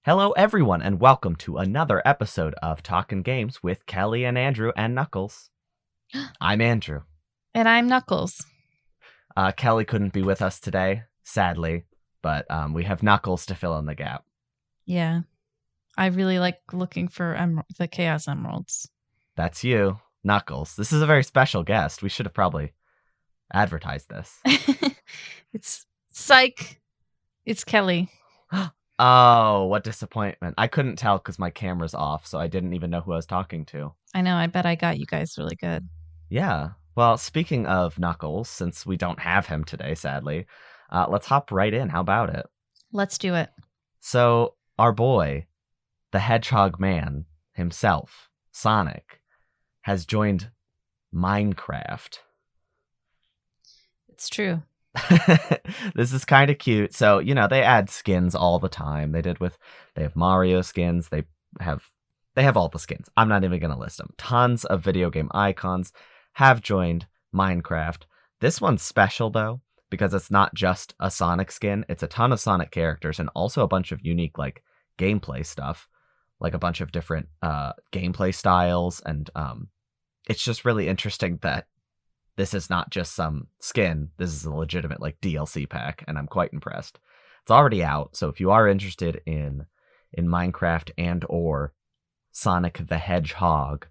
Hello, everyone, and welcome to another episode of Talkin' Games with Kellie and Andrew and Knuckles. I'm Andrew. And I'm Knuckles. Kellie couldn't be with us today, sadly, but we have Knuckles to fill in the gap. Yeah. I really like looking for the Chaos Emeralds. That's you, Knuckles. This is a very special guest. We should have probably advertised this. It's psych. It's Kellie. Oh, what disappointment. I couldn't tell because my camera's off, so I didn't even know who I was talking to. I know. I bet I got you guys really good. Yeah. Well, speaking of Knuckles, since we don't have him today, sadly, let's hop right in. How about it? Let's do it. So, our boy, the Hedgehog Man himself, Sonic, has joined Minecraft. It's true. This is kind of cute. So, they add skins all the time. They have Mario skins. They have all the skins. I'm not even going to list them. Tons of video game icons have joined Minecraft. This one's special though, because it's not just a Sonic skin. It's a ton of Sonic characters and also a bunch of unique gameplay stuff, like a bunch of different gameplay styles. And it's just really interesting that this is not just some skin. This is a legitimate DLC pack, and I'm quite impressed. It's already out, so if you are interested in Minecraft and or Sonic the Hedgehog,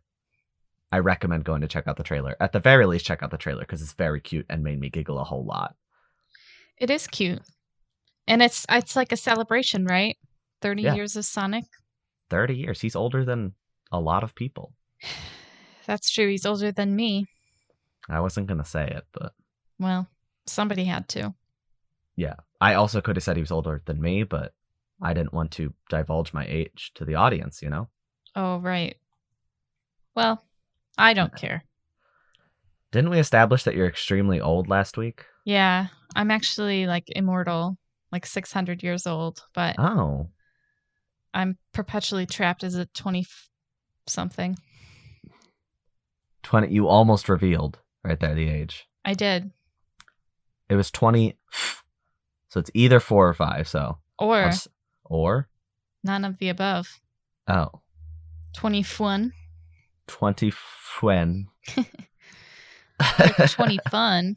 I recommend going to check out the trailer. At the very least, check out the trailer because it's very cute and made me giggle a whole lot. It is cute. And it's like a celebration, right? 30 years of Sonic. 30 years. He's older than a lot of people. That's true. He's older than me. I wasn't going to say it, but... Well, somebody had to. Yeah. I also could have said he was older than me, but I didn't want to divulge my age to the audience, you know? Oh, right. Well, I don't care. Didn't we establish that you're extremely old last week? Yeah. I'm actually, immortal, 600 years old, but... Oh. I'm perpetually trapped as a 20-something. 20. You almost revealed right there the age. I did. It was 20. So it's either 4 or 5. So or none of the above. Oh. 21. 20 fun. 20 fun.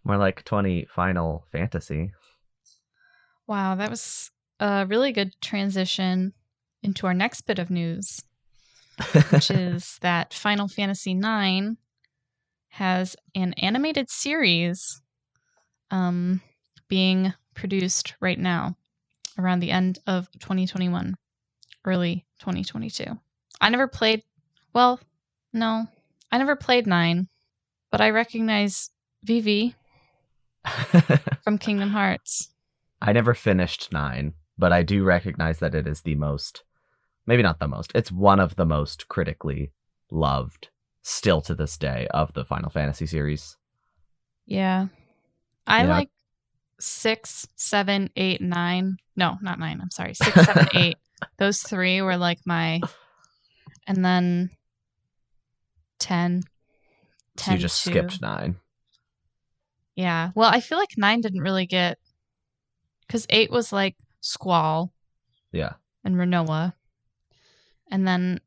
More like 20 Final Fantasy. Wow, that was a really good transition into our next bit of news, which is that Final Fantasy IX has an animated series being produced right now around the end of 2021, early 2022. I never played 9, but I recognize Vivi from Kingdom Hearts. I never finished 9, but I do recognize that it is the most, maybe not the most, it's one of the most critically loved, still to this day, of the Final Fantasy series. Yeah. I like 6, 7, 8, 9. No, not 9. I'm sorry. 6, 7, 8. Those 3 were my... And then 10. So you just skipped 9. Yeah. Well, I feel like 9 didn't really get... Because 8 was Squall. Yeah. And Renoa. And then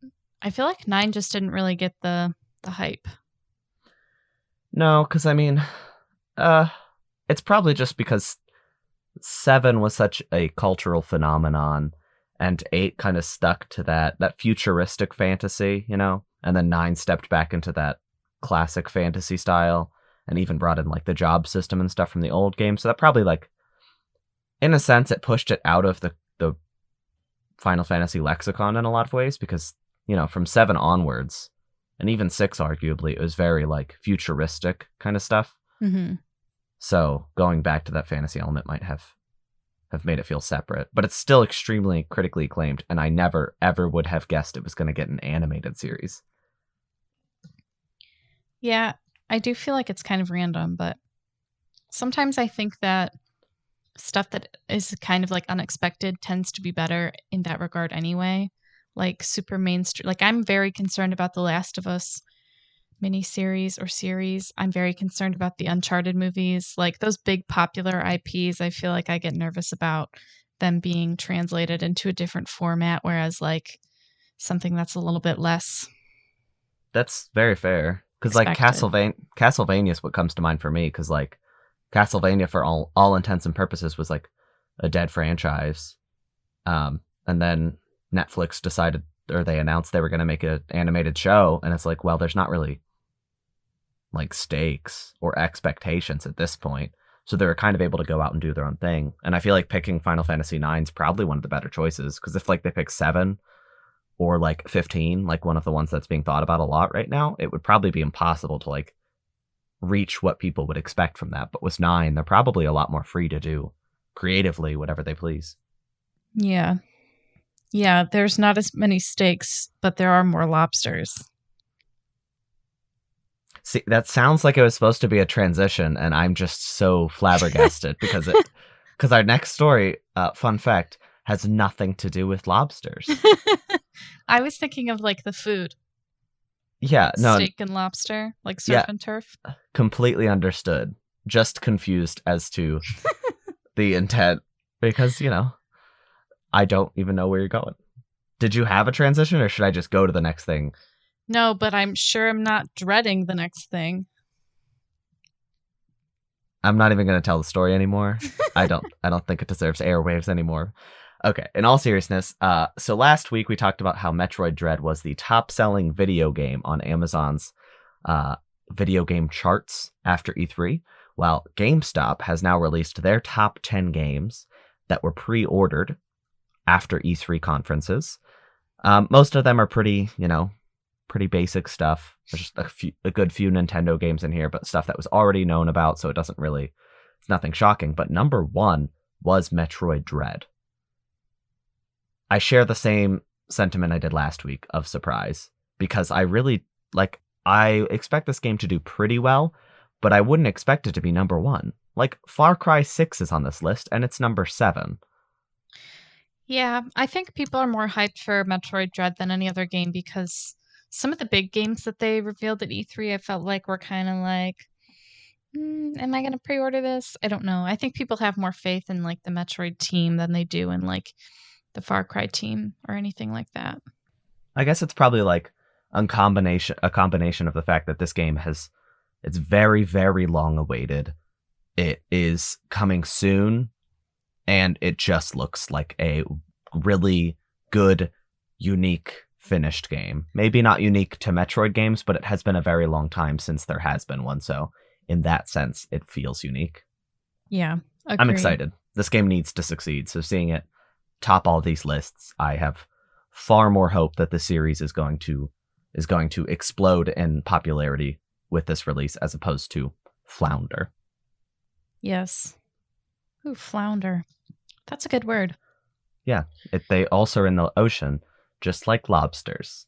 I feel like 9 just didn't really get the hype. No, because it's probably just because 7 was such a cultural phenomenon, and 8 kind of stuck to that futuristic fantasy, and then 9 stepped back into that classic fantasy style, and even brought in the job system and stuff from the old game. So that probably in a sense, it pushed it out of the Final Fantasy lexicon in a lot of ways, because, from 7 onwards, and even 6 arguably, it was very, futuristic kind of stuff. Mm-hmm. So going back to that fantasy element might have made it feel separate. But it's still extremely critically acclaimed, and I never, ever would have guessed it was going to get an animated series. Yeah, I do feel like it's kind of random, but sometimes I think that stuff that is kind of unexpected tends to be better in that regard anyway. Super mainstream. I'm very concerned about The Last of Us miniseries or series. I'm very concerned about the Uncharted movies. Those big popular IPs, I feel like I get nervous about them being translated into a different format, whereas like something that's a little bit less That's very fair. Because like expected. Castlevania is what comes to mind for me. Because like Castlevania, for all intents and purposes, was like a dead franchise. And then Netflix decided, or they announced they were going to make an animated show, and it's like, well, there's not really like stakes or expectations at this point. So they were kind of able to go out and do their own thing. And I feel like picking Final Fantasy IX is probably one of the better choices, because if like they pick 7 or like 15, like one of the ones that's being thought about a lot right now, it would probably be impossible to like reach what people would expect from that. But with 9, they're probably a lot more free to do creatively whatever they please. Yeah. Yeah, there's not as many stakes, but there are more lobsters. See, that sounds like it was supposed to be a transition, and I'm just so flabbergasted because our next story, fun fact, has nothing to do with lobsters. I was thinking of like the food. Yeah, no, Steak and lobster, like surf yeah, and turf. completely understood. Just confused as to the intent because, I don't even know where you're going. Did you have a transition, or should I just go to the next thing? No, but I'm sure I'm not dreading the next thing. I'm not even going to tell the story anymore. I don't think it deserves airwaves anymore. Okay, in all seriousness, so last week we talked about how Metroid Dread was the top-selling video game on Amazon's video game charts after E3, while GameStop has now released their top 10 games that were pre-ordered after E3 conferences. Most of them are pretty basic stuff. There's just a good few Nintendo games in here, but stuff that was already known about, so it's nothing shocking. But number 1 was Metroid Dread. I share the same sentiment I did last week of surprise, because I expect this game to do pretty well, but I wouldn't expect it to be number 1. Like, Far Cry 6 is on this list, and it's number 7. Yeah, I think people are more hyped for Metroid Dread than any other game because some of the big games that they revealed at E3, I felt like were kind of like, am I going to pre-order this? I don't know. I think people have more faith in like the Metroid team than they do in like the Far Cry team or anything like that. I guess it's probably like a combination of the fact that this game it's very, very long awaited. It is coming soon, and it just looks like a really good, unique, finished game. Maybe not unique to Metroid games, but it has been a very long time since there has been one, so in that sense, it feels unique. Yeah, I'm agreed. excited. This game needs to succeed, so seeing it top all these lists, I have far more hope that the series is going to explode in popularity with this release as opposed to flounder. Yes. Ooh, flounder. That's a good word. Yeah, they also are in the ocean, just like lobsters.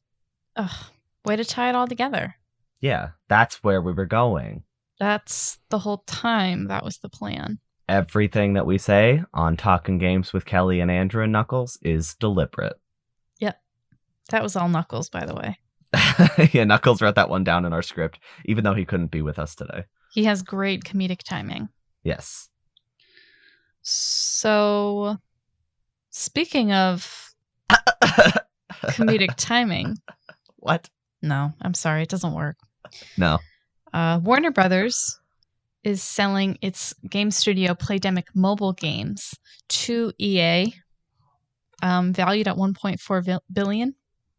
Ugh, way to tie it all together. Yeah, that's where we were going. That's the whole time. That was the plan. Everything that we say on Talking Games with Kellie and Andrew and Knuckles is deliberate. Yep. That was all Knuckles, by the way. Yeah, Knuckles wrote that one down in our script, even though he couldn't be with us today. He has great comedic timing. Yes. So, speaking of comedic timing. What? No, I'm sorry. It doesn't work. No. Warner Brothers is selling its game studio Playdemic mobile games to EA, valued at $1.4 billion.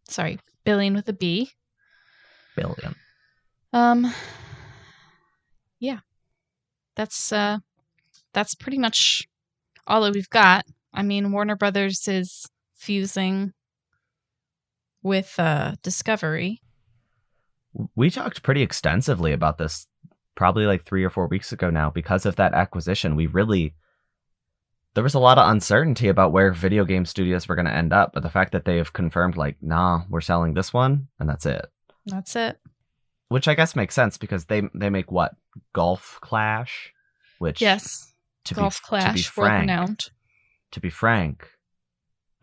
Sorry, billion with a B. Billion. Yeah. That's pretty much all that we've got. I mean, Warner Brothers is fusing with Discovery. We talked pretty extensively about this probably like 3 or 4 weeks ago now. Because of that acquisition, there was a lot of uncertainty about where video game studios were going to end up, but the fact that they have confirmed like, nah, we're selling this one, and that's it. That's it. Which I guess makes sense, because they make what? Golf Clash? Which, yes, Golf Clash, world-renowned. To be frank,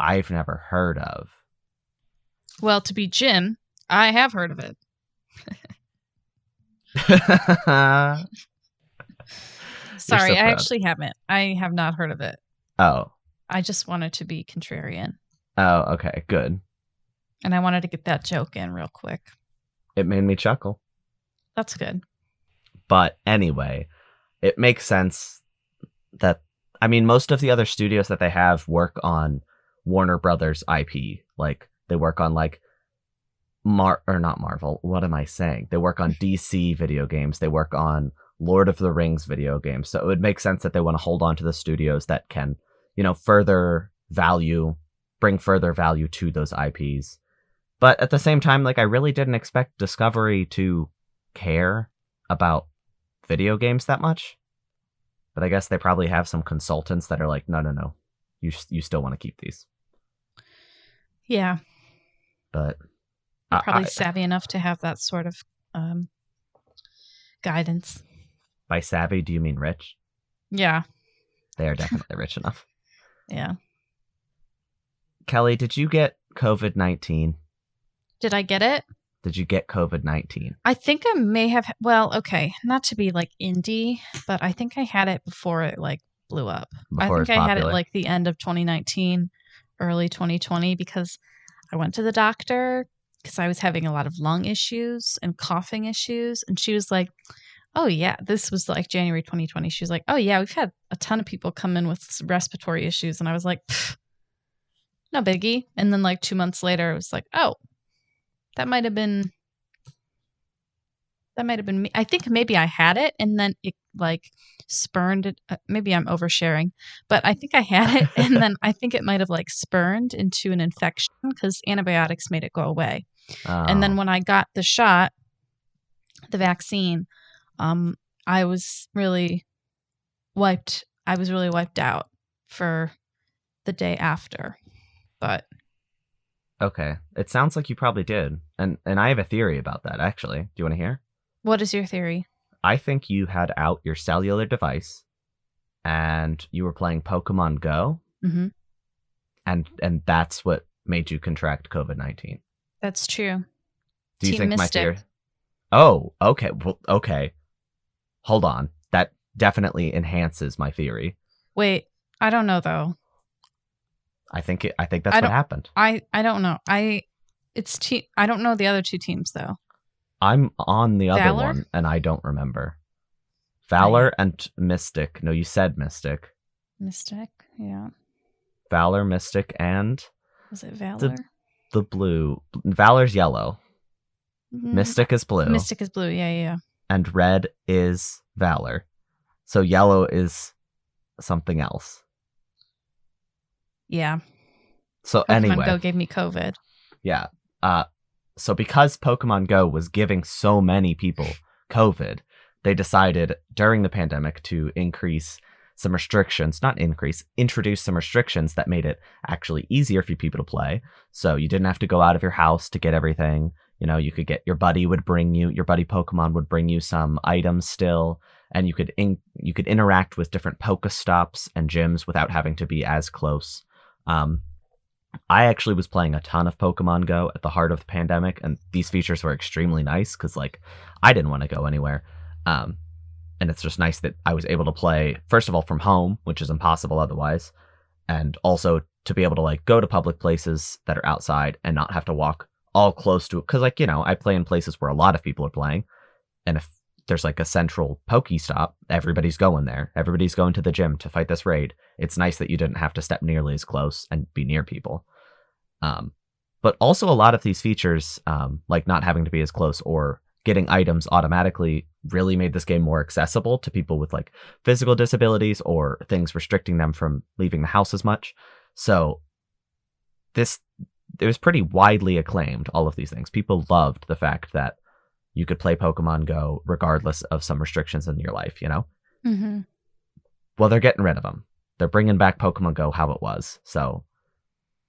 I've never heard of. Well, to be Jim, I have heard of it. Sorry, I actually haven't. I have not heard of it. Oh. I just wanted to be contrarian. Oh, okay, good. And I wanted to get that joke in real quick. It made me chuckle. That's good. But anyway, it makes sense that, I mean, most of the other studios that they have work on Warner Brothers IP. Like, they work on, like, not Marvel. What am I saying? They work on DC video games. They work on Lord of the Rings video games. So it would make sense that they want to hold on to the studios that can, bring further value to those IPs. But at the same time, like, I really didn't expect Discovery to care about video games that much. But I guess they probably have some consultants that are like, no. You still want to keep these. Yeah. But I'm probably savvy enough to have that sort of guidance. By savvy, do you mean rich? Yeah. They are definitely rich enough. Yeah. Kellie, did you get COVID-19? Did I get it? Did you get COVID-19? I think I may have. Well, okay, not to be like indie, but I think I had it before it like blew up. I think I had it like the end of 2019, early 2020, because I went to the doctor because I was having a lot of lung issues and coughing issues. And she was like, oh, yeah, this was like January 2020. She was like, oh, yeah, we've had a ton of people come in with respiratory issues. And I was like, no biggie. And then like 2 months later, it was like, oh, that might have been me. I think maybe I had it and then it like spurned it. Maybe I'm oversharing, but I think I had it and then I think it might have like spurned into an infection because antibiotics made it go away. Oh. And then when I got the shot, the vaccine, I was really wiped out for the day after. But okay. It sounds like you probably did. And I have a theory about that, actually. Do you want to hear? What is your theory? I think you had out your cellular device and you were playing Pokemon GO. Mm-hmm. And that's what made you contract COVID-19. That's true. Do you think Mystic. My theory? Oh, okay. Well, okay. Hold on. That definitely enhances my theory. Wait, I don't know though. I think that's what happened. I don't know. I don't know the other two teams though. I'm on the other Valor? one and I don't remember. Valor and Mystic. No, you said Mystic. Mystic, yeah. Valor, Mystic, and was it Valor? The blue. Valor's yellow. Mm-hmm. Mystic is blue. Mystic is blue, yeah. And red is Valor. So yellow is something else. Yeah. So Pokemon anyway. Go gave me COVID. Yeah. So because Pokemon Go was giving so many people COVID, they decided during the pandemic to introduce some restrictions that made it actually easier for people to play. So you didn't have to go out of your house to get everything. You could get your buddy Pokemon would bring you some items still, and you could interact with different Pokestops and gyms without having to be as close. I actually was playing a ton of Pokemon Go at the heart of the pandemic, and these features were extremely nice because, like, I didn't want to go anywhere. And it's just nice that I was able to play, first of all, from home, which is impossible otherwise, and also to be able to, like, go to public places that are outside and not have to walk all close to it. Because, like, I play in places where a lot of people are playing, and if there's, like, a central Pokestop, everybody's going there. Everybody's going to the gym to fight this raid. It's nice that you didn't have to step nearly as close and be near people. But also a lot of these features, like not having to be as close or getting items automatically, really made this game more accessible to people with like physical disabilities or things restricting them from leaving the house as much. So it was pretty widely acclaimed, all of these things. People loved the fact that you could play Pokemon Go regardless of some restrictions in your life, Mm-hmm. Well, they're getting rid of them. They're bringing back Pokemon Go how it was. So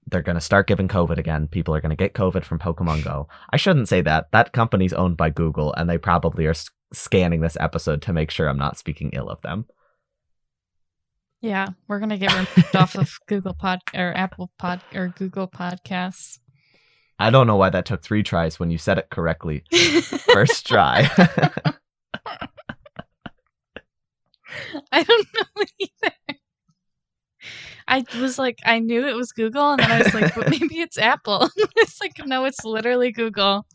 they're going to start giving COVID again. People are going to get COVID from Pokemon Go. I shouldn't say that. That company's owned by Google, and they probably are scanning this episode to make sure I'm not speaking ill of them. Yeah, we're going to get removed off of Google Apple or Google Podcasts. I don't know why that took 3 tries when you said it correctly. First try. I don't know either. I was like, I knew it was Google, and then I was like, but maybe it's Apple. It's like, no, it's literally Google.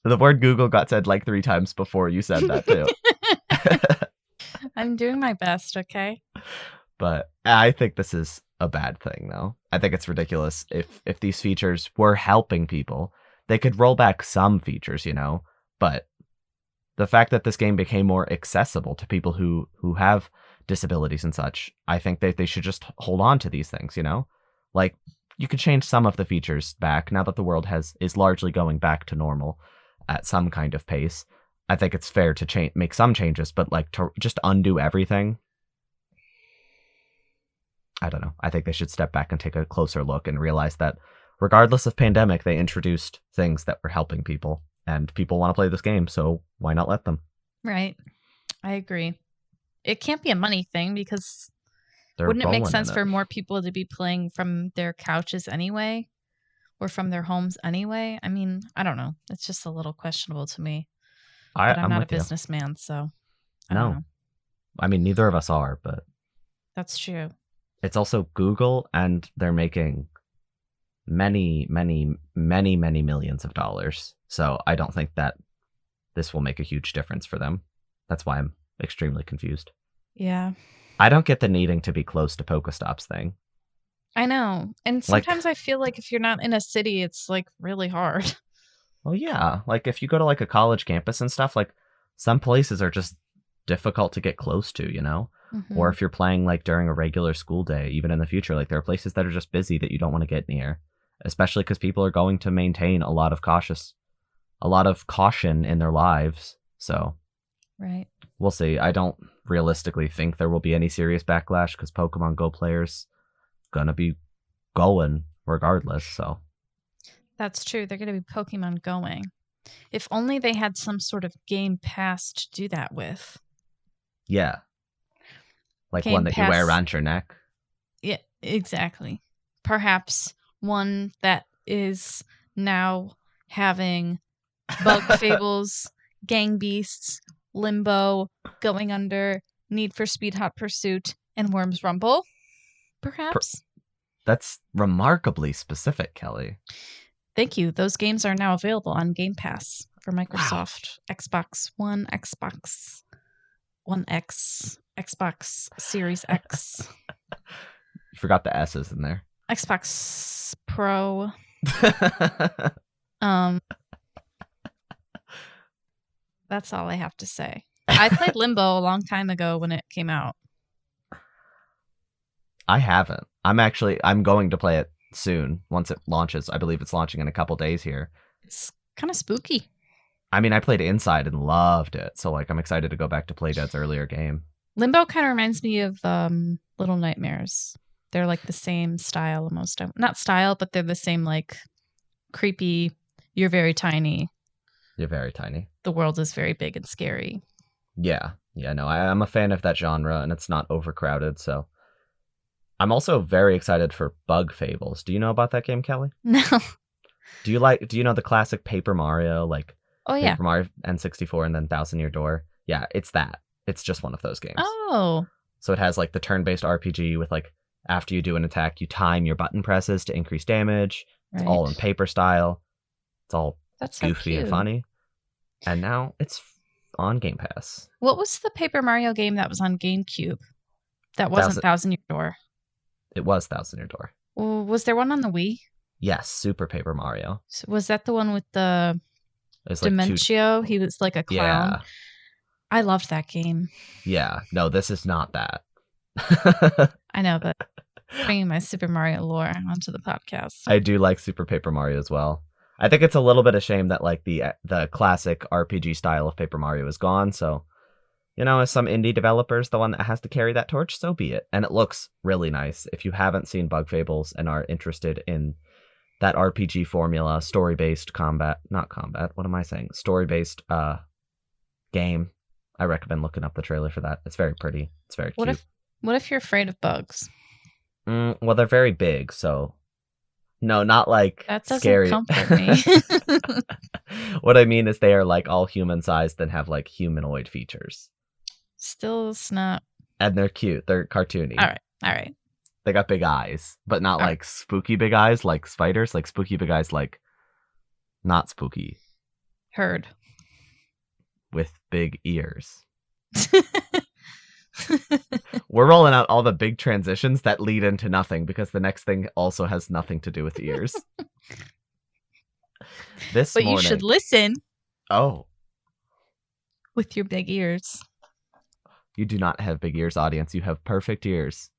The word Google got said like 3 times before you said that too. I'm doing my best, okay? But I think this is a bad thing, though. I think it's ridiculous. If these features were helping people, they could roll back some features, But the fact that this game became more accessible to people who have disabilities and such, I think they should just hold on to these things, Like, you could change some of the features back now that the world is largely going back to normal at some kind of pace. I think it's fair to make some changes, but like to just undo everything, I don't know. I think they should step back and take a closer look and realize that regardless of pandemic, they introduced things that were helping people, and people want to play this game, so why not let them? Right. I agree. It can't be a money thing because They're wouldn't it make rolling sense in for it. more people to be playing from their couches anyway or from their homes anyway? I mean, I don't know. It's just a little questionable to me. But I'm I'm not a with you. businessman, so I don't No, know. I mean neither of us are, but That's true. it's also Google, and they're making many, many, many, many millions of dollars. So I don't think that this will make a huge difference for them. That's why I'm extremely confused. Yeah. I don't get the needing to be close to Pokestops thing. I know. And Like, sometimes I feel like if you're not in a city, it's like really hard. well, yeah, like if you go to like a college campus and stuff, like some places are just difficult to get close to. Or Mhm. if you're playing like during a regular school day, even in the future, like there are places that are just busy that you don't want to get near, especially because people are going to maintain a lot of caution in their lives. So Right. we'll see. I don't realistically think there will be any serious backlash because Pokemon Go players gonna be going regardless. So That's true. They're going to be Pokemon going. If only they had some sort of Game Pass to do that with. yeah, like one Game that you wear Pass. around your neck. Yeah, exactly. Perhaps one that is now having Bug Fables, Gang Beasts, Limbo, Going Under, Need for Speed Hot Pursuit, and Worms Rumble. Perhaps. That's remarkably specific, Kelly. Thank you. Those games are now available on Game Pass for Wow. Microsoft, Xbox One, Xbox One X, Xbox Series X, You forgot the S's in there. Xbox Pro. That's all I have to say. I played Limbo a long time ago when it came out. I haven't. I'm going to play it soon once it launches. I believe it's launching in a couple days here. It's kind of spooky. I mean, I played Inside and loved it, so like I'm excited to go back to play Dead's earlier game. Limbo kind of reminds me of Little Nightmares. They're like the same style almost. Not style, but they're the same like creepy, you're very tiny. You're very tiny. The world is very big and scary. Yeah, no, I'm a fan of that genre, and it's not overcrowded, so. I'm also very excited for Bug Fables. Do you know about that game, Kelly? No. Do you know the classic Paper Mario, like Oh, yeah. Paper Mario N64 and then Thousand Year Door? Yeah, it's that. It's just one of those games. Oh. So it has like the turn-based RPG with like after you do an attack, you time your button presses to increase damage. It's all in paper style. It's all That's so goofy and funny. And now it's on Game Pass. What was the Paper Mario game that was on GameCube? That wasn't Thousand Year Door. It was Thousand Year Door. Was there one on the Wii? Yes, Super Paper Mario. So was that the one with the Dementio? He was like a clown. Yeah. I loved that game. Yeah. No, this is not that. I know, but bringing my Super Mario lore onto the podcast. I do like Super Paper Mario as well. I think it's a little bit of shame that like the classic RPG style of Paper Mario is gone. So, as some indie developers, the one that has to carry that torch, so be it. And it looks really nice. If you haven't seen Bug Fables and are interested in that RPG formula, story-based story-based game, I recommend looking up the trailer for that. It's very pretty. It's very cute. What if you're afraid of bugs? Well, they're very big, so no, not like that doesn't scary. Comfort me. What I mean is they are like all human-sized and have like humanoid features. Still, it's not. And they're cute. They're cartoony. All right. They got big eyes, but not All like spooky big eyes like spiders, like spooky big eyes like not spooky heard. with big ears. We're rolling out all the big transitions that lead into nothing because the next thing also has nothing to do with ears. This But morning. you should listen Oh, with your big ears. you do not have big ears, audience. You have perfect ears.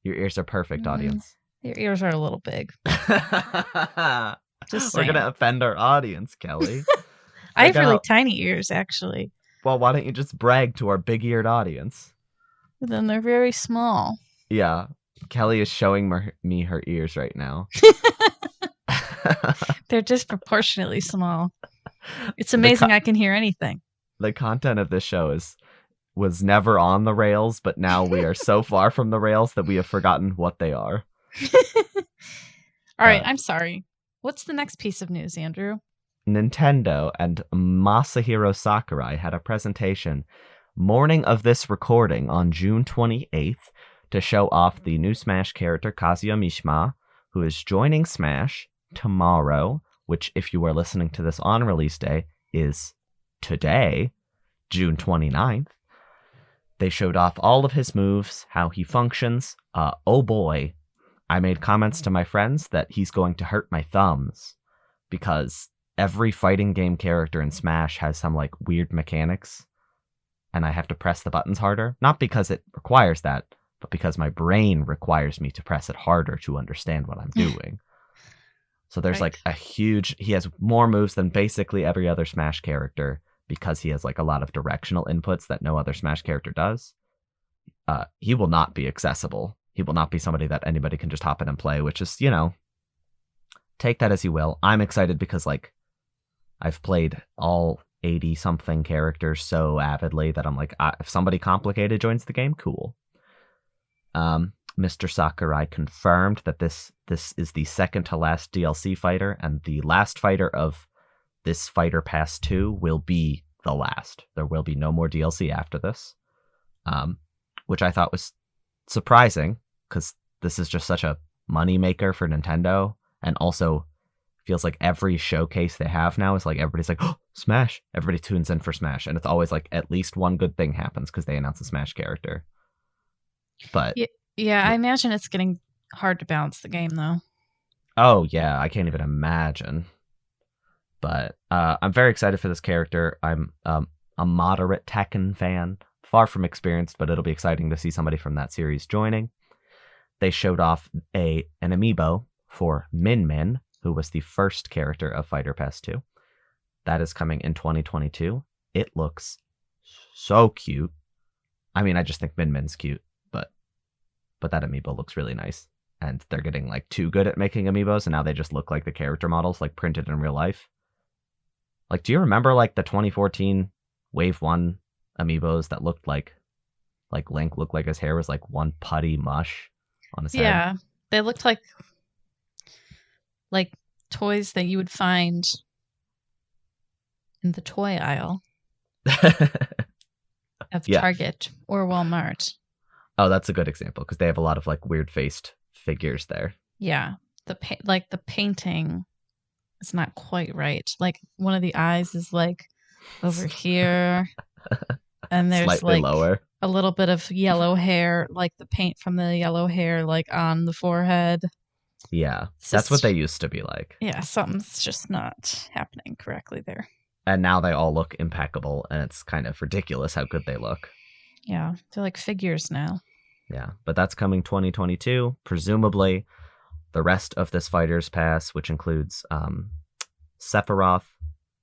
Your ears are perfect, audience. Your ears are a little big. Just We're saying. gonna offend our audience, Kelly. I have really tiny ears, actually. Well, why don't you just brag to our big-eared audience? But then they're very small. Yeah, Kelly is showing me her ears right now. They're disproportionately small. It's amazing I can hear anything. The content of this show was never on the rails, but now we are so far from the rails that we have forgotten what they are. All right, I'm sorry. What's the next piece of news, Andrew? Nintendo and Masahiro Sakurai had a presentation morning of this recording on June 28th to show off the new Smash character Kazuya Mishima, who is joining Smash tomorrow, which, if you are listening to this on release day, is today, June 29th. They showed off all of his moves, how he functions. Oh boy, I made comments to my friends that he's going to hurt my thumbs because every fighting game character in Smash has some like weird mechanics and I have to press the buttons harder. Not because it requires that, but because my brain requires me to press it harder to understand what I'm doing. So there's like a huge, he has more moves than basically every other Smash character because he has like a lot of directional inputs that no other Smash character does. He will not be accessible. He will not be somebody that anybody can just hop in and play, which is, take that as you will. I'm excited because like I've played all 80 something characters so avidly that I'm like, if somebody complicated joins the game, cool. Mr. Sakurai confirmed that this is the second to last DLC fighter, and the last fighter of this Fighter Pass 2 will be the last. There will be no more DLC after this, which I thought was surprising because this is just such a moneymaker for Nintendo, and also feels like every showcase they have now is like everybody's like, oh, Smash. Everybody tunes in for Smash, and it's always like at least one good thing happens because they announce a Smash character. But yeah, I imagine it's getting hard to balance the game though. Oh yeah, I can't even imagine. But I'm very excited for this character. I'm a moderate Tekken fan, far from experienced, but it'll be exciting to see somebody from that series joining. They showed off an amiibo for Min Min, who was the first character of Fighter Pass 2. That is coming in 2022. It looks so cute. I mean, I just think Min Min's cute, but that amiibo looks really nice. And they're getting like too good at making amiibos, and now they just look like the character models, like printed in real life. Like, do you remember like the 2014 Wave 1 amiibos that looked like Link looked like his hair was like one putty mush on his head? Yeah, they looked like toys that you would find in the toy aisle of Target or Walmart. Oh, that's a good example because they have a lot of like weird faced figures there. Yeah, the painting is not quite right. Like one of the eyes is like over here, and there's slightly like lower. A little bit of yellow hair, like the paint from the yellow hair, like on the forehead. Yeah, that's what they used to be like. Yeah, something's just not happening correctly there. And now they all look impeccable, and it's kind of ridiculous how good they look. Yeah, they're like figures now. Yeah, but that's coming 2022. Presumably, the rest of this Fighter's Pass, which includes Sephiroth,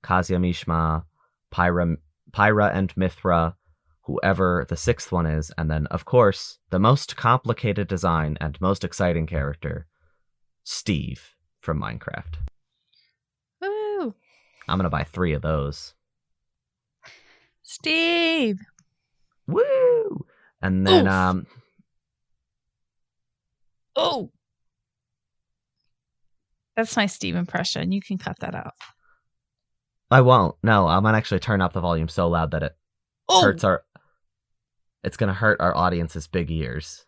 Kazuya Mishima, Pyra and Mithra, whoever the sixth one is, and then, of course, the most complicated design and most exciting character, Steve from Minecraft. Woo! I'm going to buy 3 of those. Steve! Woo! And then, Oh! That's my Steve impression. You can cut that out. I won't. No, I'm going to actually turn up the volume so loud that it hurts it's going to hurt our audience's big ears.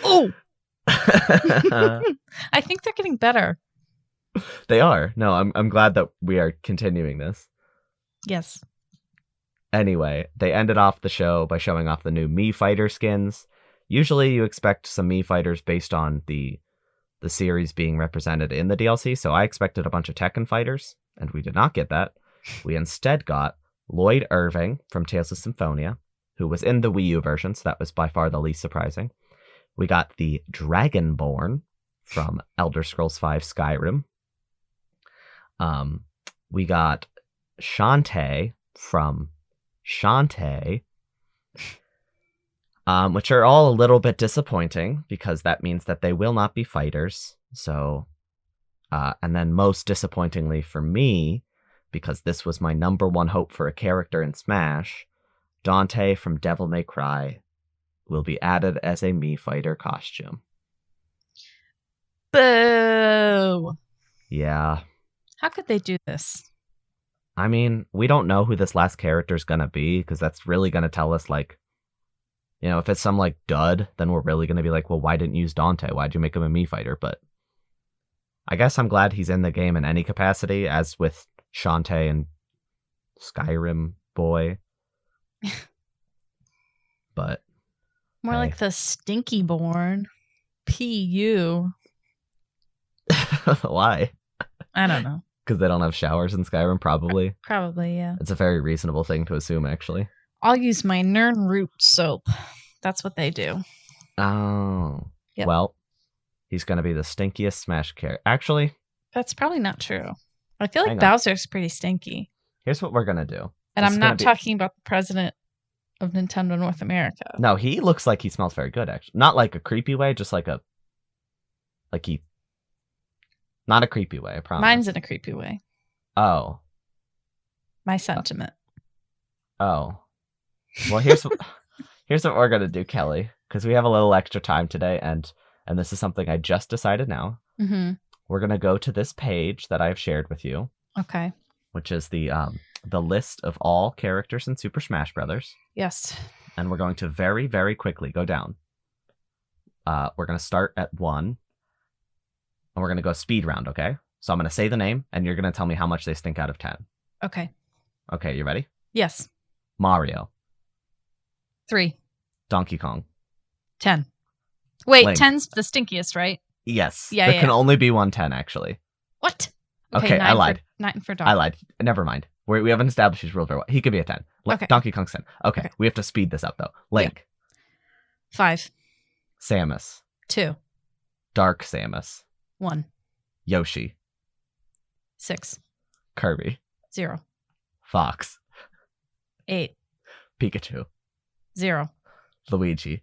Oh, I think they're getting better. They are. No, I'm glad that we are continuing this. Yes. Anyway, they ended off the show by showing off the new Mii Fighter skins. Usually you expect some Mii Fighters based on the series being represented in the DLC, so I expected a bunch of Tekken fighters, and we did not get that. We instead got Lloyd Irving from Tales of Symphonia, who was in the Wii U version, so that was by far the least surprising. We got the Dragonborn from Elder Scrolls V Skyrim. We got Shantae from Shantae, which are all a little bit disappointing because that means that they will not be fighters. So, and then most disappointingly for me, because this was my number one hope for a character in Smash, Dante from Devil May Cry will be added as a Mii Fighter costume. Boo! Yeah. How could they do this? I mean, we don't know who this last character is going to be, because that's really going to tell us, like, you know, if it's some, like, dud, then we're really going to be like, well, why didn't you use Dante? Why'd you make him a Mii Fighter? But I guess I'm glad he's in the game in any capacity, as with Shantae and Skyrim Boy. But more like the Stinky Born. P.U. Why? I don't know. Because they don't have showers in Skyrim, probably. Probably, yeah. It's a very reasonable thing to assume, actually. I'll use my Nern Root soap. That's what they do. Oh. Yep. Well, he's going to be the stinkiest Smash character. Actually, that's probably not true. I feel like Bowser's pretty stinky. Here's what we're going to do. And I'm not talking about the president of Nintendo North America. No, he looks like he smells very good, actually. Not like a creepy way, just like he... Not a creepy way, I promise. Mine's in a creepy way. Oh. My sentiment. Oh. Well, here's what we're going to do, Kelly, because we have a little extra time today, and this is something I just decided now. Mm-hmm. We're going to go to this page that I've shared with you. Okay. Which is the list of all characters in Super Smash Brothers. Yes. And we're going to very, very quickly go down. We're going to start at 1. And we're going to go speed round, okay? So I'm going to say the name, and you're going to tell me how much they stink out of 10. Okay. Okay, you ready? Yes. Mario. 3. Donkey Kong. 10. Wait, Link. 10's the stinkiest, right? Yes. Yeah, there can only be one 10, actually. What? Okay, I lied. 9 for Donkey. I lied. Never mind. We haven't established his rule very well. He could be a 10. Okay. Donkey Kong's 10. Okay, we have to speed this up, though. Link. 5. Samus. 2. Dark Samus. 1. Yoshi. 6. Kirby. 0. Fox. 8. Pikachu. 0. Luigi.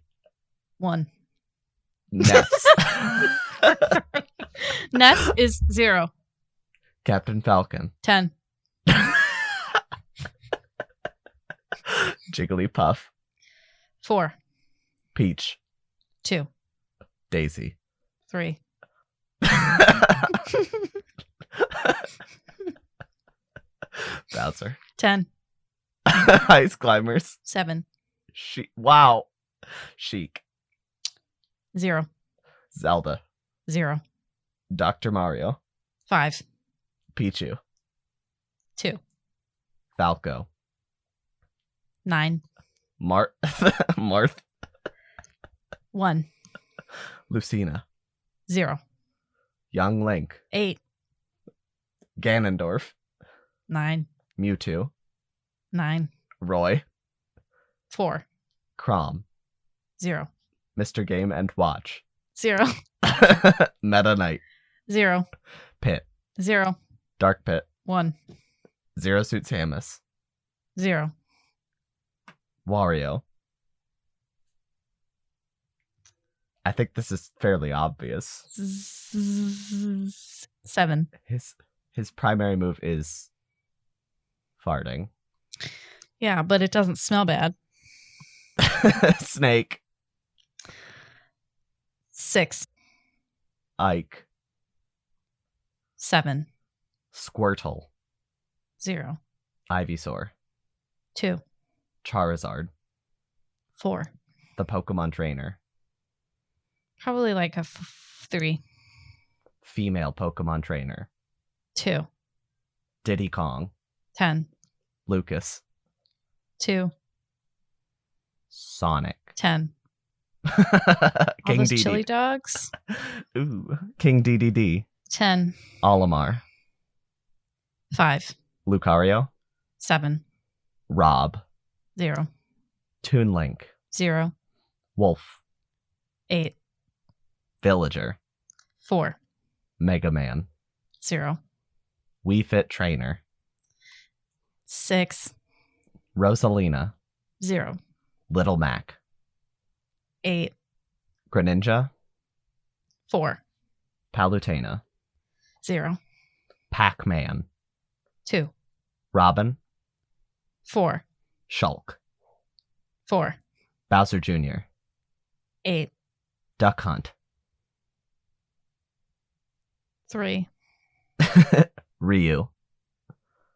1. Ness. Ness is 0. Captain Falcon. 10. Jigglypuff. 4. Peach. 2. Daisy. 3. Bowser. 10. Ice Climbers. 7. Wow. Sheik. 0. Zelda. 0. Dr. Mario. 5. Pichu. 2. Falco. 9. Marth. 1. Lucina. 0. Young Link. 8. Ganondorf. 9. Mewtwo. 9. Roy. 4. Chrom. 0. Mr. Game and Watch. 0. Meta Knight. 0. Pit. 0. Dark Pit. 1. Zero Suit Samus. 0. Wario. I think this is fairly obvious. 7. His primary move is farting. Yeah, but it doesn't smell bad. Snake. 6. Ike. 7. Squirtle. 0. Ivysaur. 2. Charizard. 4. The Pokemon trainer. Probably like a 3. Female Pokemon trainer. 2. Diddy Kong. 10. Lucas. 2. Sonic. 10. All King those DDD. chili dogs. Ooh. King DDD. 10. Olimar. 5. Lucario. 7. Rob. 0. Toon Link. 0. Wolf. 8. Villager. 4. Mega Man. 0. Wii Fit Trainer. 6. Rosalina. 0. Little Mac. 8. Greninja. 4. Palutena. 0. Pac-Man. 2. Robin. 4. Shulk. 4. Bowser Jr. 8. Duck Hunt. 3. Ryu.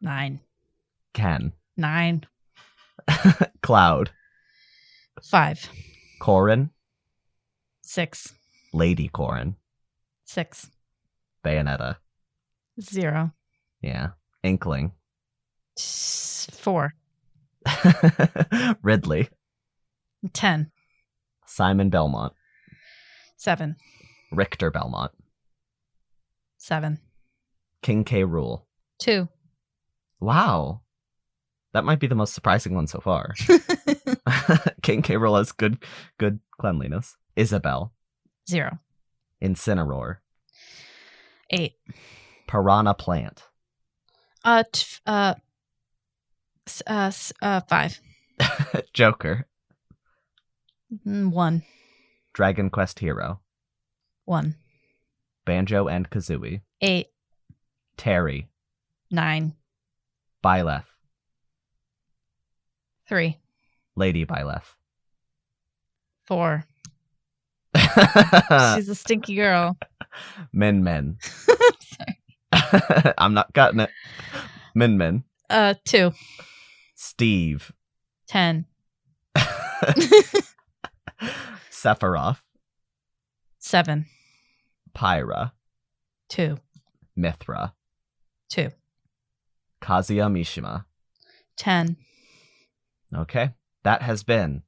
9. Ken. 9. Cloud. 5. Corrin. 6. Lady Corrin. 6. Bayonetta. 0. Yeah. Inkling. 4. Ridley. 10. Simon Belmont. 7. Richter Belmont. 7. King K. Rool. 2. Wow. That might be the most surprising one so far. King K. Rool has good cleanliness. Isabel. 0. Incineroar. 8. Piranha Plant. 5. Joker. 1. Dragon Quest Hero. 1. Banjo and Kazooie. 8. Terry. 9. Byleth. 3. Lady Byleth. 4. She's a stinky girl. Min Min. Sorry. I'm not cutting it. Min Min. 2. Steve. 10. Sephiroth. 7. Pyra. 2. Mithra. 2. Kazuya Mishima. 10. Okay. That has been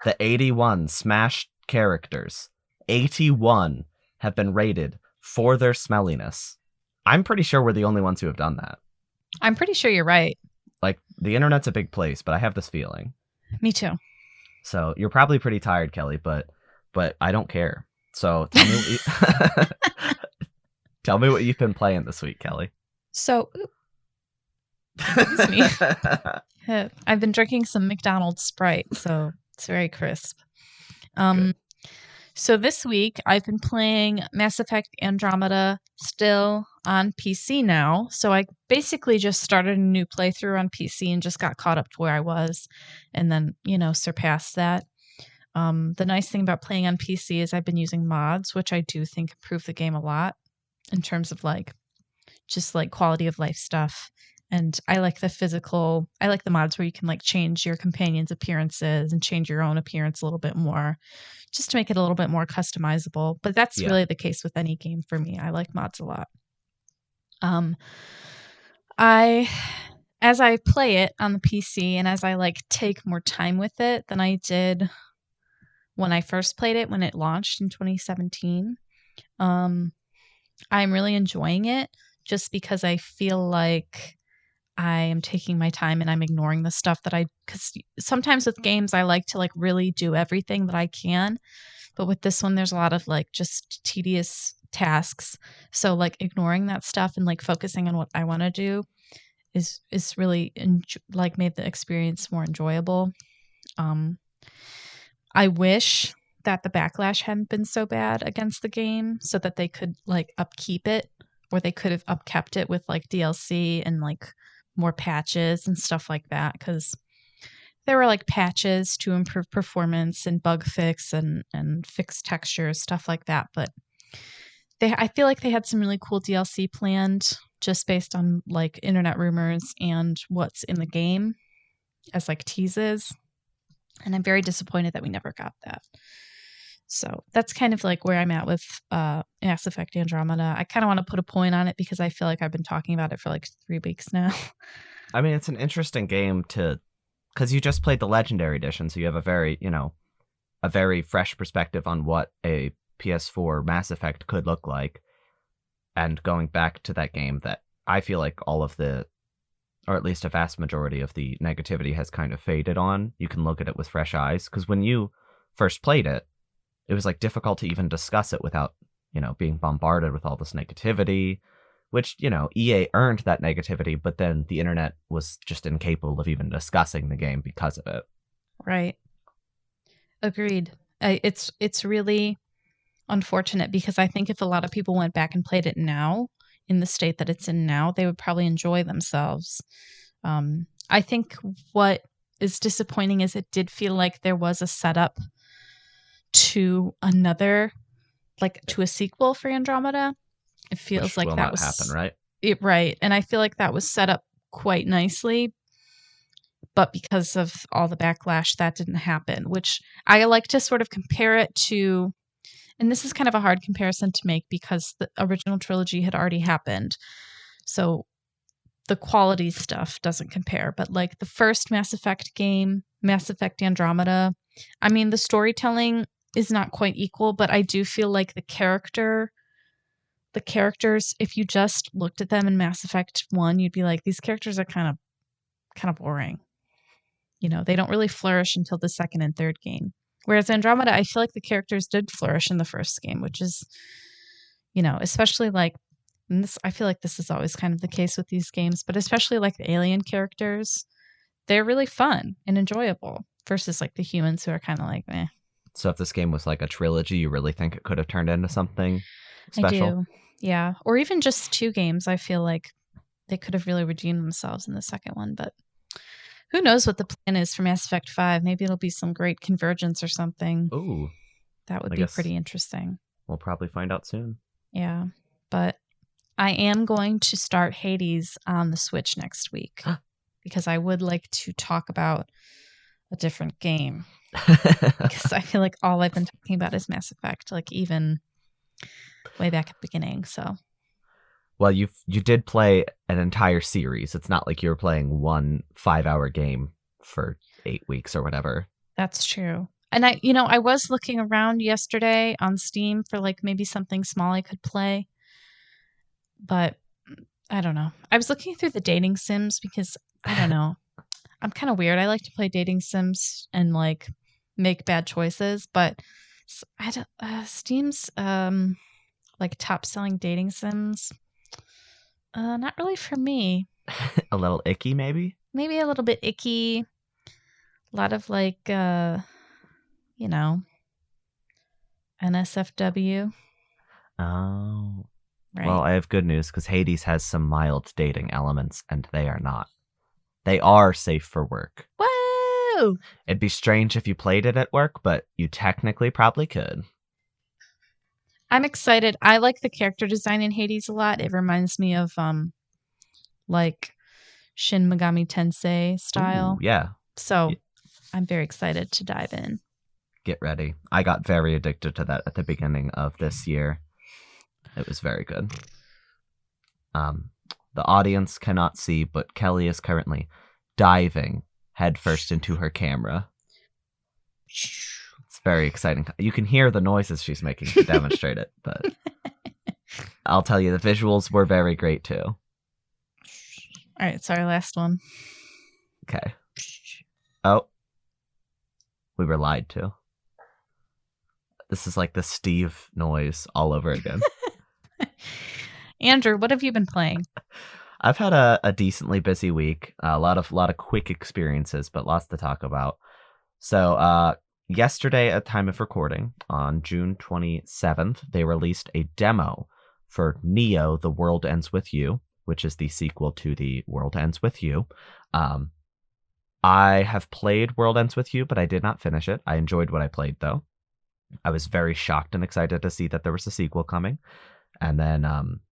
the 81 Smash characters. 81 have been rated for their smelliness. I'm pretty sure we're the only ones who have done that. I'm pretty sure you're right. Like, the internet's a big place, but I have this feeling. Me too. So you're probably pretty tired, Kelly, but I don't care. So tell me tell me what you've been playing this week, Kelly. So, excuse me. I've been drinking some McDonald's Sprite, so it's very crisp. So this week I've been playing Mass Effect Andromeda still on PC now. So I basically just started a new playthrough on PC and just got caught up to where I was and then, surpassed that. The nice thing about playing on PC is I've been using mods, which I do think improve the game a lot in terms of just quality of life stuff. And I like the mods where you can change your companion's appearances and change your own appearance a little bit more just to make it a little bit more customizable. But that's really the case with any game for me. I like mods a lot. As I play it on the PC and as I take more time with it than I did when I first played it when it launched in 2017, I'm really enjoying it just because I feel like I am taking my time and I'm ignoring the stuff because sometimes with games, I like to really do everything that I can. But with this one, there's a lot of just tedious tasks. So ignoring that stuff and focusing on what I want to do is really made the experience more enjoyable. I wish that the backlash hadn't been so bad against the game so that they could upkeep it, or they could have upkept it with DLC and more patches and stuff like that, because there were patches to improve performance and bug fix and fix textures, stuff like that. But I feel like they had some really cool DLC planned just based on internet rumors and what's in the game as teases. And I'm very disappointed that we never got that. So that's kind of like where I'm at with Mass Effect Andromeda. I kind of want to put a point on it because I feel like I've been talking about it for like 3 weeks now. I mean, it's an interesting game because you just played the Legendary Edition, so you have a very, a very fresh perspective on what a PS4 Mass Effect could look like. And going back to that game, that I feel like all of the, or at least a vast majority of the negativity has kind of faded on. You can look at it with fresh eyes, because when you first played it, it was like difficult to even discuss it without, being bombarded with all this negativity, which, EA earned that negativity, but then the internet was just incapable of even discussing the game because of it. Right. Agreed. It's really unfortunate because I think if a lot of people went back and played it now, in the state that it's in now, they would probably enjoy themselves. I think what is disappointing is it did feel like there was a setup to another, like to a sequel for Andromeda. It feels Which like will that not was happen, right? right. And I feel like that was set up quite nicely, but because of all the backlash, that didn't happen, which I like to sort of compare it to, and this is kind of a hard comparison to make because the original trilogy had already happened. So the quality stuff doesn't compare, but like the first Mass Effect game, Mass Effect Andromeda, I mean, the storytelling is not quite equal, but I do feel like the characters, if you just looked at them in Mass Effect 1, you'd be like, these characters are kind of boring. They don't really flourish until the second and third game. Whereas Andromeda, I feel like the characters did flourish in the first game, which is, especially like, and this, I feel like this is always kind of the case with these games, but especially like the alien characters, they're really fun and enjoyable versus like the humans who are kind of like, eh. So if this game was like a trilogy, you really think it could have turned into something special? I do. Yeah. Or even just 2 games. I feel like they could have really redeemed themselves in the second one, but who knows what the plan is for Mass Effect 5. Maybe it'll be some great convergence or something. Ooh. That would I be guess pretty interesting. we'll probably find out soon. Yeah. But I am going to start Hades on the Switch next week because I would like to talk about a different game. Because I feel like all I've been talking about is Mass Effect, like even way back at the beginning. So, Well, you did play an entire series. It's not like you were playing one 5-hour game for 8 weeks or whatever. that's true. And I was looking around yesterday on Steam for like maybe something small I could play, but I don't know. I was looking through the dating sims because I don't know. I'm kind of weird. I like to play dating sims and like make bad choices, but I don't. Steam's like top selling dating sims, not really for me. A little icky, maybe? Maybe a little bit icky. A lot of like, NSFW. Oh. Right. Well, I have good news because Hades has some mild dating elements, and they are not. They are safe for work. Whoa! It'd be strange if you played it at work, but you technically probably could. I'm excited. I like the character design in Hades a lot. It reminds me of like Shin Megami Tensei style. Ooh, yeah. So I'm very excited to dive in. Get ready. I got very addicted to that at the beginning of this year. It was very good. The audience cannot see, but Kellie is currently diving headfirst into her camera. It's very exciting. You can hear the noises she's making to demonstrate it, but I'll tell you, the visuals were very great too. All right, sorry, last one. Okay. Oh. We were lied to. This is like the Steve noise all over again. Andrew, what have you been playing? I've had a decently busy week. A lot of quick experiences, but lots to talk about. So, yesterday at time of recording, on June 27th, they released a demo for Neo: The World Ends With You, which is the sequel to The World Ends With You. I have played World Ends With You, but I did not finish it. I enjoyed what I played, though. I was very shocked and excited to see that there was a sequel coming. And then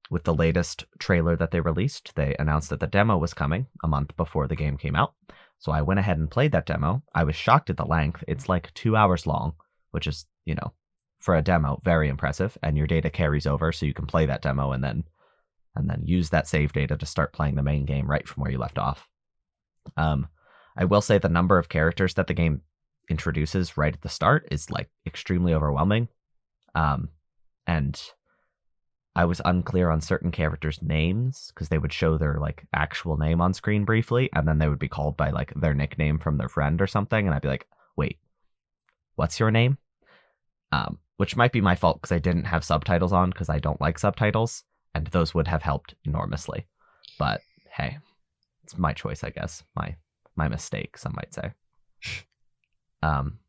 with the latest trailer that they released, they announced that the demo was coming a month before the game came out. So I went ahead and played that demo. I was shocked at the length. It's like 2 hours long, which is, for a demo, very impressive. And your data carries over, so you can play that demo and then use that save data to start playing the main game right from where you left off. I will say the number of characters that the game introduces right at the start is like extremely overwhelming. And I was unclear on certain characters' names because they would show their like actual name on screen briefly, and then they would be called by like their nickname from their friend or something, and I'd be like, wait, what's your name? Which might be my fault because I didn't have subtitles on because I don't like subtitles, and those would have helped enormously. But hey, it's my choice, I guess. My mistake, some might say.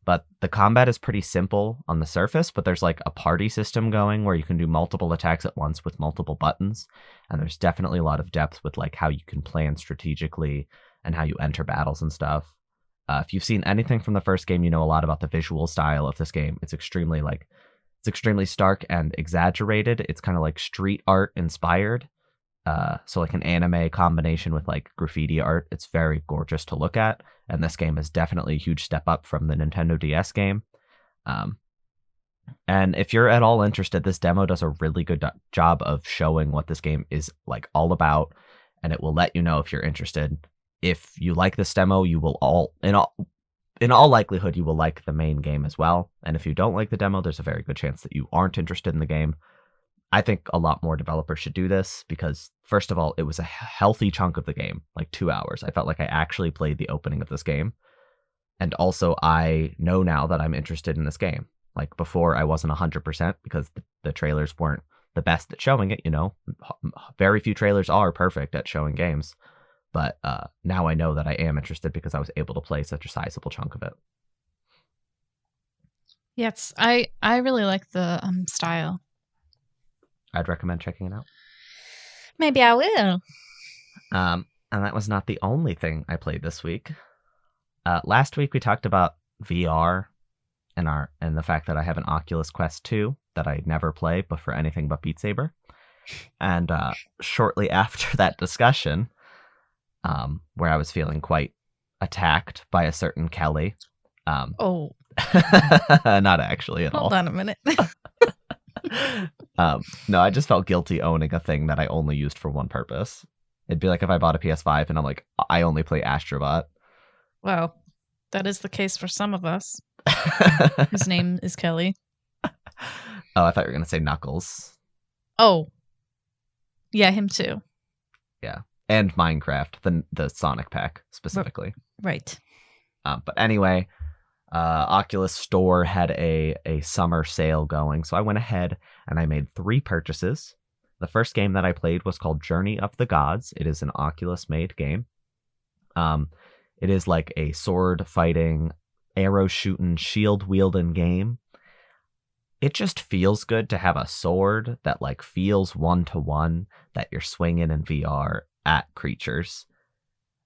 But the combat is pretty simple on the surface, but there's like a party system going where you can do multiple attacks at once with multiple buttons. And there's definitely a lot of depth with like how you can plan strategically and how you enter battles and stuff. If you've seen anything from the first game, you know a lot about the visual style of this game. It's extremely stark and exaggerated. It's kind of like street art inspired. So like an anime combination with like graffiti art. It's very gorgeous to look at. And this game is definitely a huge step up from the Nintendo DS game. And if you're at all interested, this demo does a really good job of showing what this game is like all about. And it will let you know if you're interested. If you like this demo, you will in all likelihood, you will like the main game as well. And if you don't like the demo, there's a very good chance that you aren't interested in the game. I think a lot more developers should do this because, first of all, it was a healthy chunk of the game, like 2 hours. I felt like I actually played the opening of this game. And also, I know now that I'm interested in this game. Like before, I wasn't 100% because the trailers weren't the best at showing it, Very few trailers are perfect at showing games. But now I know that I am interested because I was able to play such a sizable chunk of it. Yes, I really like the style. I'd recommend checking it out. Maybe I will. And that was not the only thing I played this week. Last week we talked about VR and the fact that I have an Oculus Quest 2 that I never play, but for anything but Beat Saber. And shortly after that discussion, where I was feeling quite attacked by a certain Kellie. Oh. Not actually at all. Hold on a minute. No, I just felt guilty owning a thing that I only used for one purpose. It'd be like if I bought a PS5 and I'm like, I only play Astrobot. Well, that is the case for some of us. Whose name is Kellie. Oh, I thought you were going to say Knuckles. Oh. Yeah, him too. Yeah. And Minecraft, the Sonic pack, specifically. Right. But anyway, Oculus Store had a summer sale going, so I went ahead and I made 3 purchases. The first game that I played was called Journey of the Gods. It is an Oculus-made game. It is like a sword-fighting, arrow-shooting, shield-wielding game. It just feels good to have a sword that like feels one-to-one that you're swinging in VR at creatures.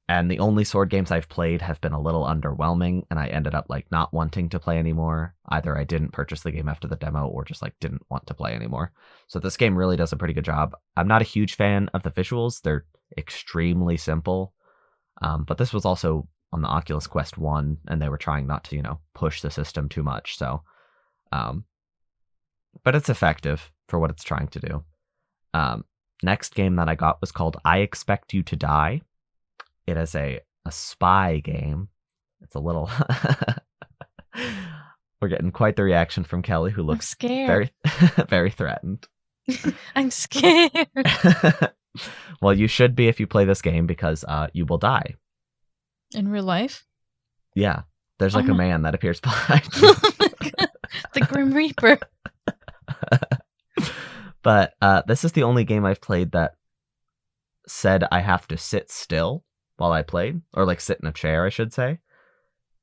And the only sword games I've played have been a little underwhelming, and I ended up like not wanting to play anymore. Either I didn't purchase the game after the demo or just like didn't want to play anymore. So this game really does a pretty good job. I'm not a huge fan of the visuals. They're extremely simple. But this was also on the Oculus Quest 1, and they were trying not to, push the system too much. So, but it's effective for what it's trying to do. Next game that I got was called I Expect You to Die. It is a spy game. It's a little... We're getting quite the reaction from Kellie, who looks scared. very, very threatened. I'm scared. Well, you should be if you play this game because you will die. In real life? Yeah. There's like a man that appears behind you. Oh my God. The Grim Reaper. But this is the only game I've played that said I have to sit still while I played, or like sit in a chair, I should say.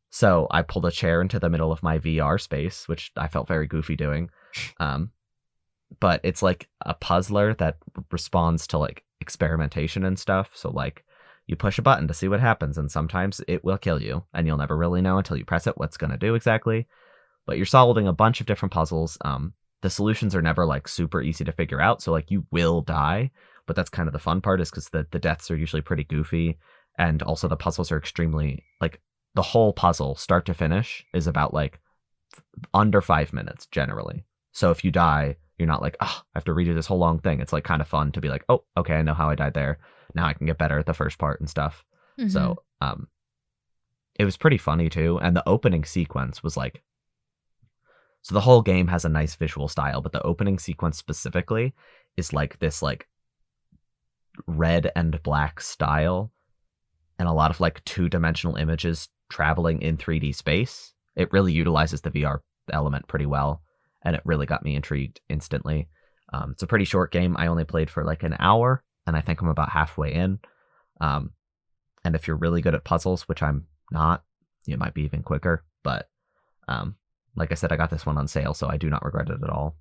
So I pulled a chair into the middle of my VR space, which I felt very goofy doing. But it's like a puzzler that responds to like experimentation and stuff. So like you push a button to see what happens, and sometimes it will kill you, and you'll never really know until you press it what's going to do exactly. But you're solving a bunch of different puzzles. The solutions are never like super easy to figure out, so like you will die, but that's kind of the fun part, is because the deaths are usually pretty goofy, and also the puzzles are extremely like the whole puzzle start to finish is about like under 5 minutes generally. So if you die, you're not like, oh, I have to redo this whole long thing. It's like kind of fun to be like, oh, okay, I know how I died there. Now I can get better at the first part and stuff. Mm-hmm. So it was pretty funny too. And the opening sequence was like, so the whole game has a nice visual style, but the opening sequence specifically is like this like red and black style and a lot of like two-dimensional images traveling in 3D space. It really utilizes the VR element pretty well, and it really got me intrigued instantly. It's a pretty short game. I only played for like an hour, and I think I'm about halfway in. And if you're really good at puzzles, which I'm not, it might be even quicker. But like I said, I got this one on sale, so I do not regret it at all.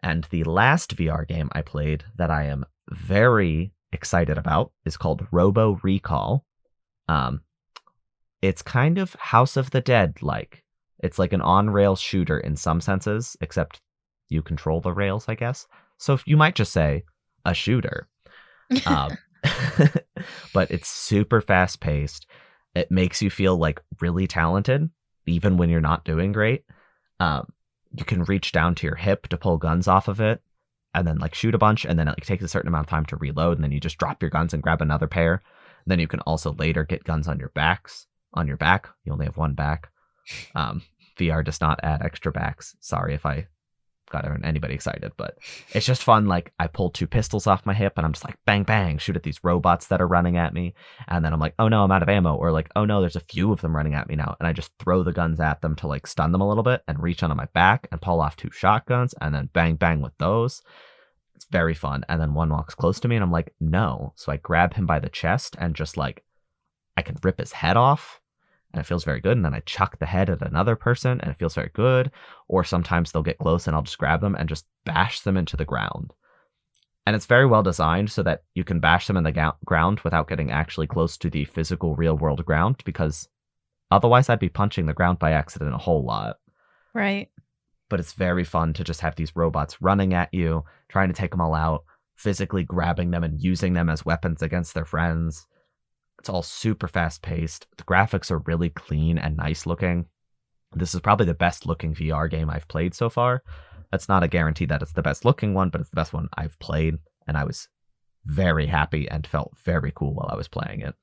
And the last VR game I played that I am very excited about is called Robo Recall. It's kind of House of the Dead like. It's like an on-rails shooter in some senses, except you control the rails, I guess. So you might just say a shooter. Um, but it's super fast-paced. It makes you feel like really talented, even when you're not doing great. You can reach down to your hip to pull guns off of it, and then like shoot a bunch, and then it like takes a certain amount of time to reload, and then you just drop your guns and grab another pair. And then you can also later get guns on your backs. On your back, you only have one back. VR does not add extra backs. Sorry if I got anybody excited, but it's just fun. Like I pulled 2 pistols off my hip, and I'm just like bang bang, shoot at these robots that are running at me, and then I'm like, oh no, I'm out of ammo, or like, oh no, there's a few of them running at me now, and I just throw the guns at them to like stun them a little bit, and reach onto my back and pull off 2 shotguns, and then bang bang with those. It's very fun. And then one walks close to me, and I'm like, no. So I grab him by the chest and just like I can rip his head off. And it feels very good. And then I chuck the head at another person, and it feels very good. Or sometimes they'll get close, and I'll just grab them and just bash them into the ground. And it's very well designed so that you can bash them in the ground without getting actually close to the physical real world ground, because otherwise I'd be punching the ground by accident a whole lot. Right. But it's very fun to just have these robots running at you, trying to take them all out, physically grabbing them and using them as weapons against their friends. It's all super fast paced. The graphics are really clean and nice looking. This is probably the best looking VR game I've played so far. That's not a guarantee that it's the best looking one, but it's the best one I've played. And I was very happy and felt very cool while I was playing it.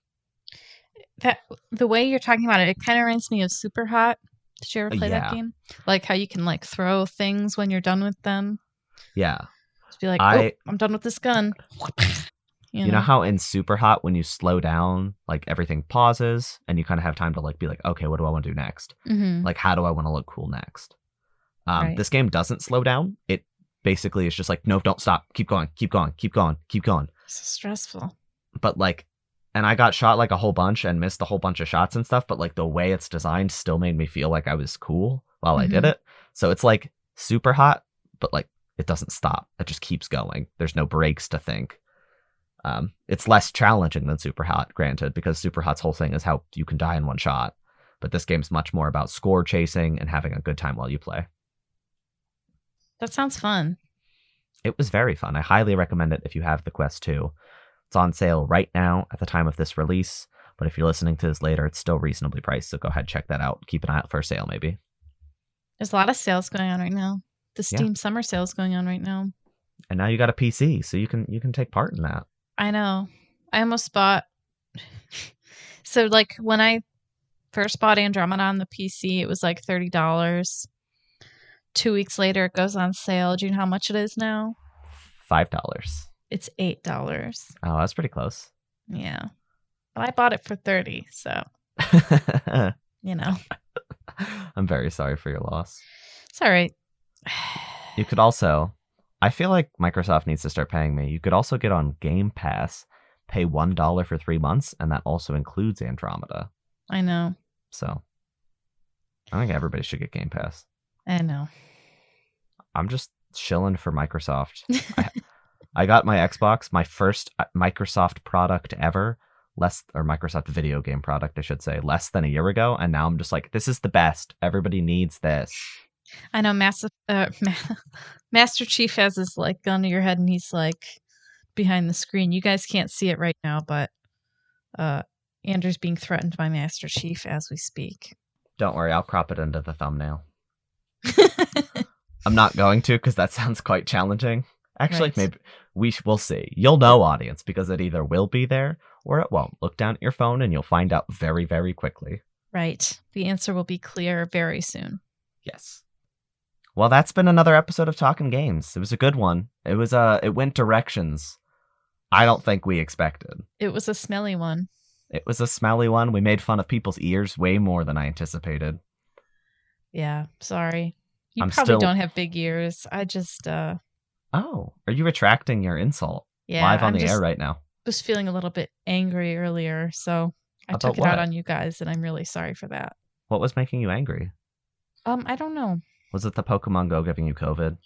That the way you're talking about it, it kind of reminds me of Super Hot. Did you ever play that Yeah. game? Like how you can like throw things when you're done with them. Yeah. Just be like, oh, I'm done with this gun. You know how in Super Hot, when you slow down, like everything pauses and you kind of have time to like be like, okay, what do I want to do next? Mm-hmm. Like, how do I want to look cool next? Right. This game doesn't slow down. It basically is just like, no, don't stop. Keep going, keep going, keep going, keep going. So stressful. But like, and I got shot like a whole bunch and missed a whole bunch of shots and stuff. But like the way it's designed still made me feel like I was cool while I did it. So it's like Super Hot, but like it doesn't stop. It just keeps going. There's no breaks to think. It's less challenging than Super Hot, granted, because Super Hot's whole thing is how you can die in one shot. But this game's much more about score chasing and having a good time while you play. That sounds fun. It was very fun. I highly recommend it if you have the Quest 2. It's on sale right now at the time of this release, but if you're listening to this later, it's still reasonably priced, so go ahead and check that out. Keep an eye out for a sale, maybe. There's a lot of sales going on right now. The Steam Summer sale's going on right now. And now you got a PC, so you can take part in that. I know. I almost bought... So, like, when I first bought Andromeda on the PC, it was like $30. 2 weeks later, it goes on sale. Do you know how much it is now? $5. It's $8. Oh, that's pretty close. Yeah. But I bought it for $30, so, you know. I'm very sorry for your loss. It's all right. You could also... I feel like Microsoft needs to start paying me. You could also get on Game Pass, pay $1 for 3 months, and that also includes Andromeda. I know. So, I think everybody should get Game Pass. I know. I'm just chilling for Microsoft. I got my Xbox, my first Microsoft product ever, Microsoft video game product, I should say, less than a year ago, and now I'm just like, this is the best. Everybody needs this. I know Master Chief has his like gun to your head, and he's like behind the screen. You guys can't see it right now, but Andrew's being threatened by Master Chief as we speak. Don't worry, I'll crop it into the thumbnail. I'm not going to because that sounds quite challenging. Actually, Right. maybe we'll see. You'll know, audience, because it either will be there or it won't. Look down at your phone and you'll find out very, very quickly. Right. The answer will be clear very soon. Yes. Well, that's been another episode of Talking Games. It was a good one. It went directions I don't think we expected. It was a smelly one. It was a smelly one. We made fun of people's ears way more than I anticipated. Yeah, sorry. You I'm probably still- don't have big ears. I just Oh, are you retracting your insult yeah, live on I'm the just air right now? was feeling a little bit angry earlier, so I About took it out what? on you guys, and I'm really sorry for that. What was making you angry? I don't know. Was it the Pokemon Go giving you COVID?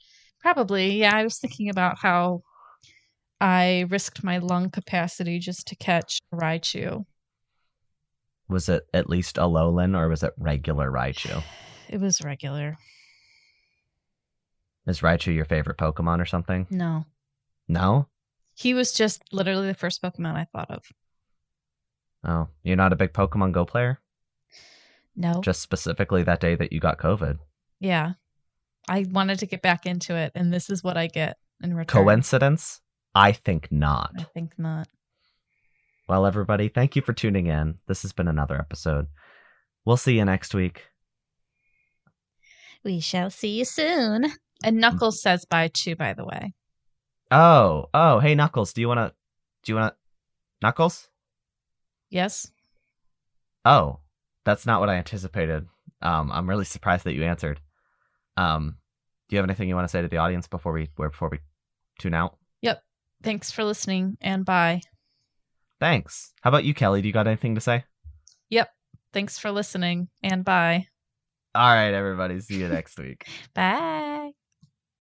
Probably, yeah. I was thinking about how I risked my lung capacity just to catch a Raichu. Was it at least a Alolan or was it regular Raichu? It was regular. Is Raichu your favorite Pokemon or something? No. No? He was just literally the first Pokemon I thought of. Oh, you're not a big Pokemon Go player? No. Just specifically that day that you got COVID? Yeah. I wanted to get back into it, and this is what I get in return. Coincidence? I think not. I think not. Well, everybody, thank you for tuning in. This has been another episode. We'll see you next week. We shall see you soon. And Knuckles says bye too, by the way. Oh, hey Knuckles, do you wanna Knuckles? Yes? Oh, that's not what I anticipated. I'm really surprised that you answered. Do you have anything you want to say to the audience before we tune out? Yep. Thanks for listening, and bye. Thanks. How about you, Kellie? Do you got anything to say? Yep. Thanks for listening, and bye. All right, everybody. See you next week. Bye.